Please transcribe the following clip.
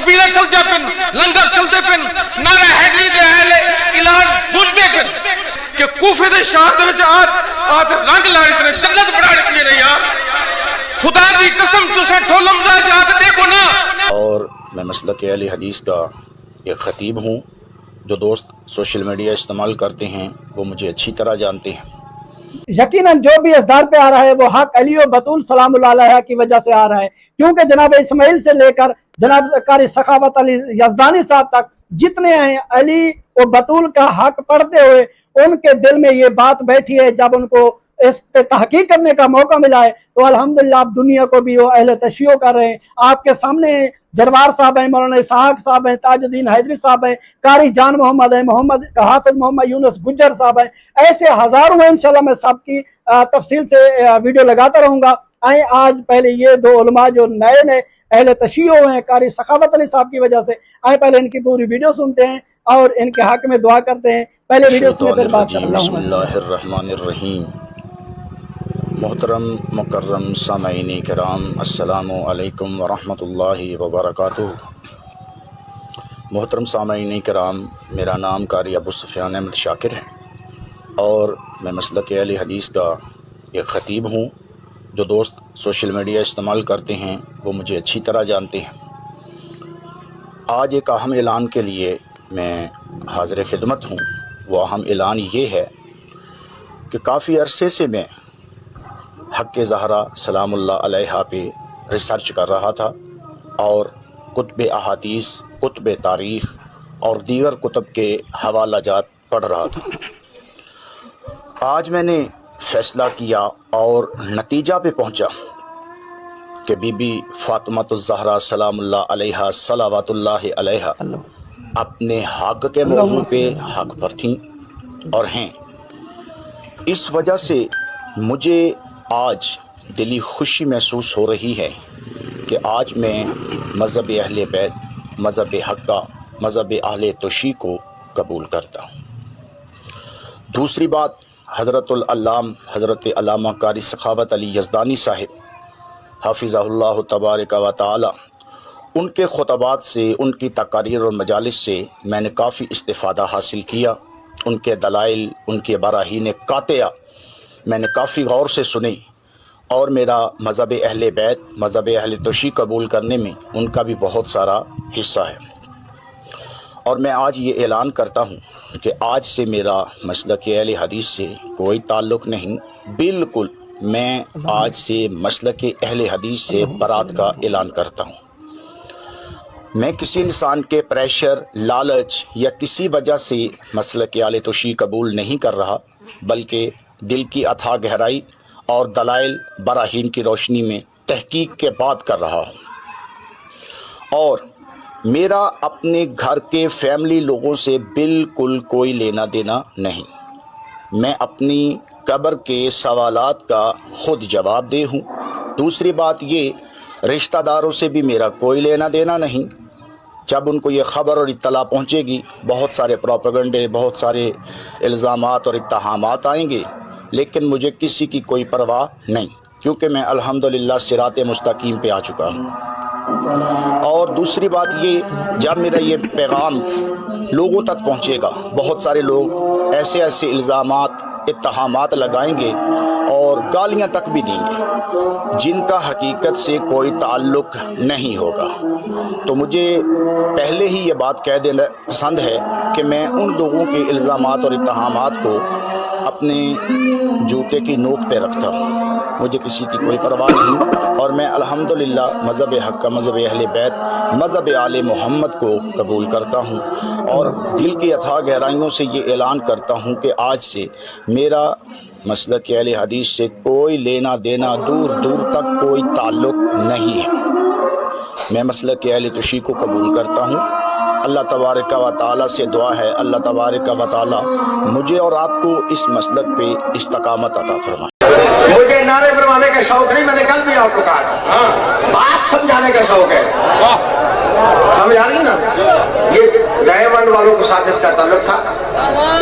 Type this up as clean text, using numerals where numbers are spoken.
چھبیلے چلتے پن لنگر چلتے پن نعرہ حیدری دے اہل اعلان گونجتے پن کہ کوفے دے شہر دے وچ آج رنگ لاڑی تے جنت بڑا نکلے رہی یار خدا دی قسم تساں ٹھولمزا جات دیکھو نا. اور میں مسلک اہل حدیث کا ایک خطیب ہوں. جو دوست سوشل میڈیا استعمال کرتے ہیں وہ مجھے اچھی طرح جانتے ہیں. یقیناً جو بھی اصدار پہ آ رہا ہے وہ حق علی و بطول سلام اللہ علیہ کی وجہ سے آ رہا ہے، کیونکہ جناب اسماعیل سے لے کر جناب قاری سخاوت علی یزدانی صاحب تک جتنے ہیں علی و بطول کا حق پڑھتے ہوئے ان کے دل میں یہ بات بیٹھی ہے. جب ان کو اس پہ تحقیق کرنے کا موقع ملا ہے تو الحمدللہ آپ دنیا کو بھی وہ اہل تشیع کر رہے ہیں. آپ کے سامنے جروار صاحب ہیں، مولانا اسحاق صاحب ہیں، تاج الدین حیدری صاحب ہیں، قاری جان محمد ہیں، حافظ محمد یونس گجر صاحب ہیں. ایسے ہزاروں ہیں. انشاءاللہ میں سب کی تفصیل سے ویڈیو لگاتا رہوں گا. آج پہلے یہ دو علماء جو نئے اہل تشیع ہیں قاری سخاوت علی صاحب کی وجہ سے، پہلے ان کی پوری ویڈیو سنتے ہیں اور ان کے حق میں دعا کرتے ہیں. پہلے ویڈیو سنے پھر بات کرتا ہوں. بسم اللہ الرحمن الرحیم. محترم مکرم سامعین کرام، السلام علیکم ورحمۃ اللہ وبرکاتہ. محترم سامعین کرام، میرا نام قاری ابو سفیان احمد شاکر ہے اور میں مسلک اہل حدیث کا ایک خطیب ہوں. جو دوست سوشل میڈیا استعمال کرتے ہیں وہ مجھے اچھی طرح جانتے ہیں. آج ایک اہم اعلان کے لیے میں حاضر خدمت ہوں. وہ اہم اعلان یہ ہے کہ کافی عرصے سے میں حق زہرا سلام اللہ علیہا پہ ریسرچ کر رہا تھا اور کتب احادیث، کتب تاریخ اور دیگر کتب کے حوالہ جات پڑھ رہا تھا. آج میں نے فیصلہ کیا اور نتیجہ پہ پہنچا کہ بی بی فاطمہ الزہرا سلام اللہ علیہا صلوات اللہ علیہا اپنے حق کے موضوع پہ حق پر تھیں اور ہیں. اس وجہ سے مجھے آج دلی خوشی محسوس ہو رہی ہے کہ آج میں مذہب اہل بیت، مذہب حق کا، مذہب اہل تشیع کو قبول کرتا ہوں. دوسری بات، حضرت العلام حضرت علامہ قاری سخاوت علی یزدانی صاحب حافظہ اللہ تبارک و تعالی، ان کے خطبات سے، ان کی تقاریر اور مجالس سے میں نے کافی استفادہ حاصل کیا. ان کے دلائل، ان کے براہین قاطعہ میں نے کافی غور سے سنی اور میرا مذہب اہل بیت، مذہب اہل تشیع قبول کرنے میں ان کا بھی بہت سارا حصہ ہے. اور میں آج یہ اعلان کرتا ہوں کہ آج سے میرا مسلک اہل حدیث سے کوئی تعلق نہیں. بالکل میں آج سے مسلک اہل حدیث سے برات کا اعلان کرتا ہوں. میں کسی انسان کے پریشر، لالچ یا کسی وجہ سے مسلک اہل تشیع قبول نہیں کر رہا، بلکہ دل کی اتھاہ گہرائی اور دلائل براہین کی روشنی میں تحقیق کے بعد کر رہا ہوں. اور میرا اپنے گھر کے فیملی لوگوں سے بالکل کوئی لینا دینا نہیں. میں اپنی قبر کے سوالات کا خود جواب دہ ہوں. دوسری بات یہ، رشتہ داروں سے بھی میرا کوئی لینا دینا نہیں. جب ان کو یہ خبر اور اطلاع پہنچے گی، بہت سارے پروپیگنڈے، بہت سارے الزامات اور اتہامات آئیں گے، لیکن مجھے کسی کی کوئی پرواہ نہیں، کیونکہ میں الحمدللہ صراط مستقیم پہ آ چکا ہوں. اور دوسری بات یہ، جب میرا یہ پیغام لوگوں تک پہنچے گا، بہت سارے لوگ ایسے الزامات، اتہامات لگائیں گے اور گالیاں تک بھی دیں گے جن کا حقیقت سے کوئی تعلق نہیں ہوگا. تو مجھے پہلے ہی یہ بات کہہ دینا پسند ہے کہ میں ان لوگوں کے الزامات اور اتہامات کو اپنے جوتے کی نوک پہ رکھتا ہوں. مجھے کسی کی کوئی پرواہ نہیں اور میں الحمدللہ مذہب حق کا، مذہب اہل بیت، مذہب آل محمد کو قبول کرتا ہوں. اور دل کی اتھاہ گہرائیوں سے یہ اعلان کرتا ہوں کہ آج سے میرا مسلک اہل حدیث سے کوئی لینا دینا، دور دور تک کوئی تعلق نہیں ہے. میں مسلک اہل تشیع کو قبول کرتا ہوں. اللہ تبارک و تعالیٰ سے دعا ہے، اللہ تبارک و تعالیٰ مجھے اور آپ کو اس مسلک پہ استقامت عطا فرمائے. مجھے نعرے بنوانے کا شوق نہیں، میں نے کل بھی آپ کو کہا تھا، بات سمجھانے کا شوق ہے. سمجھ آ رہی نا؟ یہ نئے ون والوں کے ساتھ اس کا تعلق تھا.